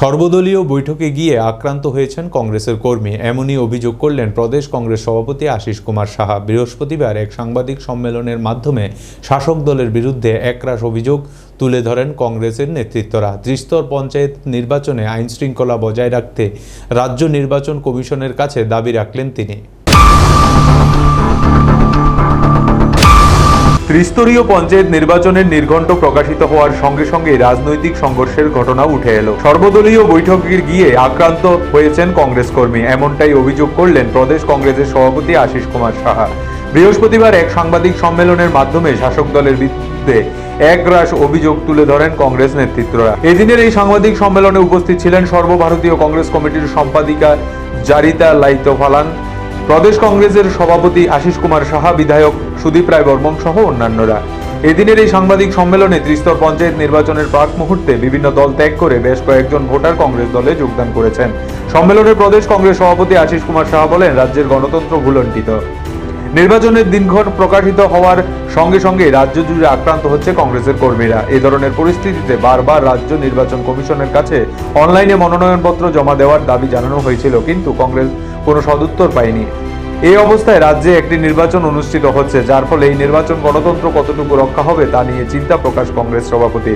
সর্বদলীয় বৈঠকে গিয়ে আক্রান্ত হয়েছেন কংগ্রেসের কর্মী, এমনই অভিযোগ করলেন প্রদেশ কংগ্রেস সভাপতি আশিস কুমার সাহা। বৃহস্পতিবার এক সাংবাদিক সম্মেলনের মাধ্যমে শাসক দলের বিরুদ্ধে একরাশ অভিযোগ তুলে ধরেন কংগ্রেসের নেতৃত্বরা। ত্রিস্তর পঞ্চায়েত নির্বাচনে আইনশৃঙ্খলা বজায় রাখতে রাজ্য নির্বাচন কমিশনের কাছে দাবি রাখলেন তিনি। ত্রিস্তরীয় পঞ্চায়েত নির্বাচনের নির্ঘণ্ট প্রকাশিত হওয়ার সঙ্গে সঙ্গে রাজনৈতিক সংঘর্ষের ঘটনা উঠে এলো। সর্বদলীয় বৈঠকে গিয়ে আক্রান্ত হয়েছেন কংগ্রেস কর্মী, এমনটাই অভিযোগ করলেন প্রদেশ কংগ্রেসের সভাপতি আশিস কুমার সাহা। বৃহস্পতিবার এক সাংবাদিক সম্মেলনের মাধ্যমে শাসক দলের বিরুদ্ধে একরাশ অভিযোগ তুলে ধরেন কংগ্রেস নেতৃত্বরা। এদিনের এই সাংবাদিক সম্মেলনে উপস্থিত ছিলেন সর্বভারতীয় কংগ্রেস কমিটির সম্পাদিকা জারিতা লাইতোফালান, প্রদেশ কংগ্রেসের সভাপতি আশিস কুমার সাহা, বিধায়ক সুদীপ রায় বর্মন সহ অন্যান্যরা। এদিনের এই সাংবাদিক সম্মেলনে ত্রিস্তর পঞ্চায়েত নির্বাচনের প্রাক মুহূর্তে বিভিন্ন দল ত্যাগ করে বেশ কয়েকজন ভোটার কংগ্রেস দলে যোগদান করেছেন। সম্মেলনে প্রদেশ কংগ্রেস সভাপতি আশিস কুমার সাহা বলেন, রাজ্যের গণতন্ত্র ভুলণ্ঠিত। নির্বাচনের দিনক্ষণ প্রকাশিত হওয়ার সঙ্গে সঙ্গে রাজ্য জুড়ে আক্রান্ত হচ্ছে কংগ্রেসের কর্মীরা। এই ধরনের পরিস্থিতিতে বারবার রাজ্য নির্বাচন কমিশনের কাছে অনলাইনে মনোনয়নপত্র জমা দেওয়ার দাবি জানানো হয়েছিল, কিন্তু কংগ্রেস কোনো সদুত্তর পায়নি। এই অবস্থায় রাজ্যে একটি নির্বাচন অনুষ্ঠিত হচ্ছে, যার ফলে এই নির্বাচন গণতন্ত্র কতটুকু রক্ষা হবে তা নিয়ে চিন্তা প্রকাশ কংগ্রেস সভাপতি।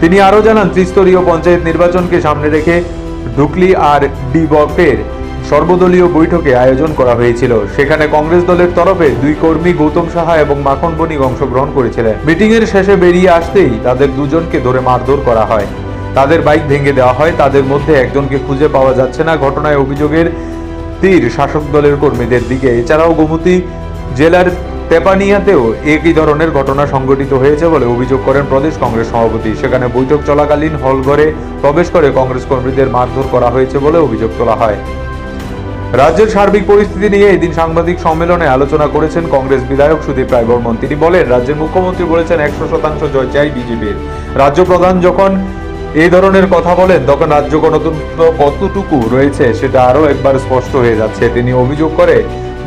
তিনি আরও জানান, ত্রিস্তরীয় পঞ্চায়েত নির্বাচনকে সামনে রেখে ঢুকলি আর ডিবকের সর্বদলীয় বৈঠকে আয়োজন করা হয়েছিল। সেখানে কংগ্রেস দলের তরফে দুই কর্মী গৌতম সাহা এবং মাখন বণিক অংশগ্রহণ করেছিলেন। মিটিং এর শেষে বেরিয়ে আসতেই তাদের দুজনকে ধরে মারধর করা হয়, তাদের বাইক ভেঙে দেওয়া হয়, তাদের মধ্যে একজনকে খুঁজে পাওয়া যাচ্ছে না। ঘটনায় অভিযোগের তীর শাসক দলের কর্মীদের দিকে। এছাড়াও গোমতী জেলার তেপানিয়াতেও একই ধরনের ঘটনা সংঘটিত হয়েছে বলে অভিযোগ করেন প্রদেশ কংগ্রেস সভাপতি। সেখানে বৈঠক চলাকালীন হলঘরে প্রবেশ করে কংগ্রেস কর্মীদের মারধর করা হয়েছে বলে অভিযোগ তোলা হয়। রাজ্যের সার্বিক পরিস্থিতি নিয়ে এদিন সাংবাদিক সম্মেলনে আলোচনা করেছেন কংগ্রেস বিধায়ক সুদীপ রায় বর্মন। তিনি বলেন, রাজ্যের মুখ্যমন্ত্রী বলেছেন 100% জয় চাই বিজেপির। রাজ্য প্রধান যখন এই ধরনের কথা বলেন, তখন রাজ্য গণতন্ত্র কতটুকু রয়েছে সেটা আরও একবার স্পষ্ট হয়ে যাচ্ছে। তিনি অভিযোগ করে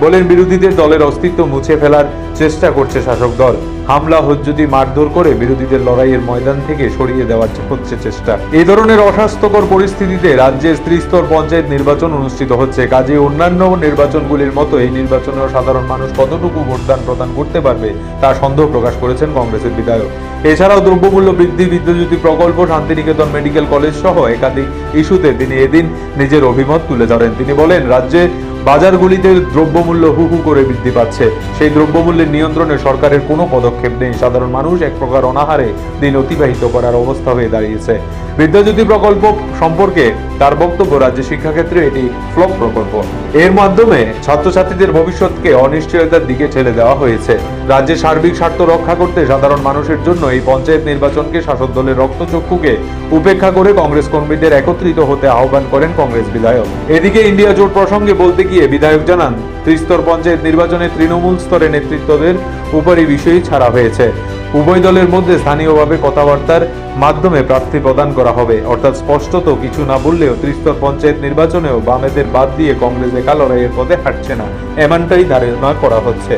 বলেন, বিরোধীদের দলের অস্তিত্ব মুছে ফেলার চেষ্টা করছে শাসক দল। হামলা হুজ্জুতি মারধর করে বিরোধীদের লড়াইয়ের ময়দান থেকে সরিয়ে দেওয়ার হচ্ছে চেষ্টা। এই ধরনের অস্বাস্থ্যকর পরিস্থিতিতে রাজ্যে ত্রিস্তর পঞ্চায়েত নির্বাচন অনুষ্ঠিত হচ্ছে। কাজে অন্যান্য নির্বাচনগুলির মতো এই নির্বাচনেও সাধারণ মানুষ কতটুকু ভোটদান প্রদান করতে পারবে তা সন্দেহ প্রকাশ করেছেন কংগ্রেসের বিধায়ক। এছাড়াও দ্রব্যমূল্য বৃদ্ধি, বিদ্যুৎ প্রকল্প, শান্তিনিকেতন মেডিকেল কলেজ সহ একাধিক ইস্যুতে তিনি এদিন নিজের অভিমত তুলে ধরেন। তিনি বলেন, রাজ্যে বাজারগুলিতে দ্রব্যমূল্য হু হু করে বৃদ্ধি পাচ্ছে। সেই দ্রব্যমূল্যের নিয়ন্ত্রণে সরকারের কোনো পদক্ষেপ নেই। সাধারণ মানুষ এক প্রকার অনাহারে দিন অতিবাহিত করার অবস্থা হয়ে দাঁড়িয়েছে। বিদ্যুৎ প্রকল্প সম্পর্কে তার বক্তব্য, রাজ্য শিক্ষাক্ষেত্রে এটি ফ্লপ প্রকল্প। এর মাধ্যমে ছাত্রছাত্রীদের ভবিষ্যৎকে অনিশ্চয়তার দিকে ঠেলে দেওয়া হয়েছে। রাজ্যের সার্বিক স্বার্থ রক্ষা করতে সাধারণ মানুষের জন্য এই পঞ্চায়েত নির্বাচনকে শাসক দলের রক্তচক্ষুকে উপেক্ষা করে কংগ্রেস কর্মীদের একত্রিত হতে আহ্বান করেন কংগ্রেস বিধায়ক। এদিকে ইন্ডিয়া জোট প্রসঙ্গে বলতে গিয়ে বিধায়ক জানান, ত্রিস্তর পঞ্চায়েত নির্বাচনে তৃণমূল স্তরে নেতৃত্বদের উপর এই বিষয়ই ছাড়া হয়েছে। উভয় দলের মধ্যে স্থানীয়ভাবে কথাবার্তার মাধ্যমে প্রার্থী প্রদান করা হবে। অর্থাৎ স্পষ্টত কিছু না বললেও ত্রিস্তর পঞ্চায়েত নির্বাচনেও বামেদের বাদ দিয়ে কংগ্রেস একা লড়াইয়ের পথে হাঁটছে না, এমনটাই ধারণা করা হচ্ছে।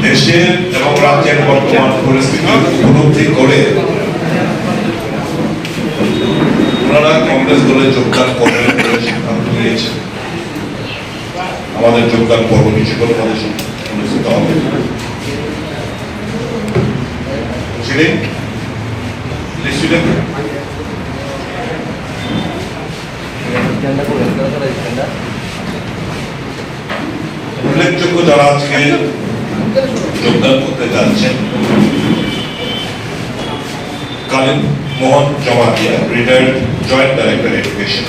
দেশের এবং রাজ্যের বর্তমান পরিস্থিতি উপলব্ধি করে ওনারা কংগ্রেস দলে যোগদান করবেন বলে সিদ্ধান্ত নিয়েছে। আমাদের যোগদান পর্ব কিছুক্ষণ মধ্যে অনুষ্ঠিত হবে। উল্লেখযোগ্য যারা আজকে যোগদান করতে যাচ্ছেন, Kalin Mohan Jamatia, retired joint director education;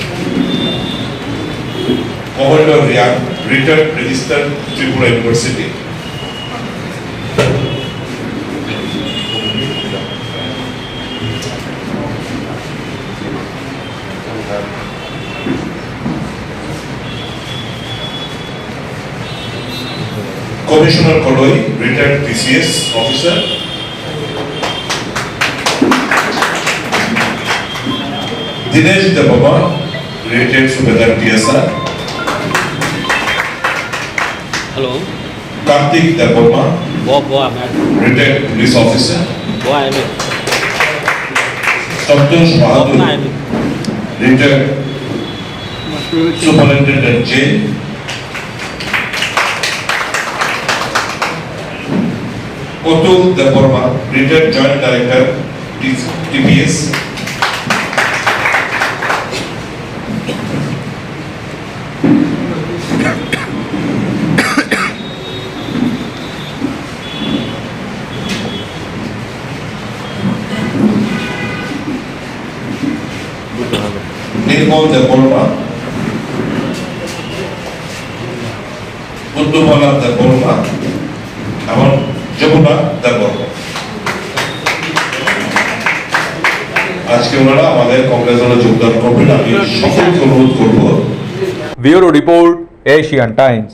কমরেডর Reang, retired registrar, Tripura university; commissioner Kalai, retired PCS officer; Dinesh Debbarma, retired subedar TSR; hello Kartik Debbarma, वो मैं रिटायर्ड पुलिस ऑफिसर; वो है मैं Santosh Bahadur, retired superintendent jail, Atul Debbarma, retired joint director TPS, Nirmal Debbarma, Buddhamala Debbarma এবং যমুনা দেববর্মা। আজকে ওনারা আমাদের কংগ্রেস দলে যোগদান করবেন। আমি সকলকে অনুরোধ করবো। Bureau report, Asian Times.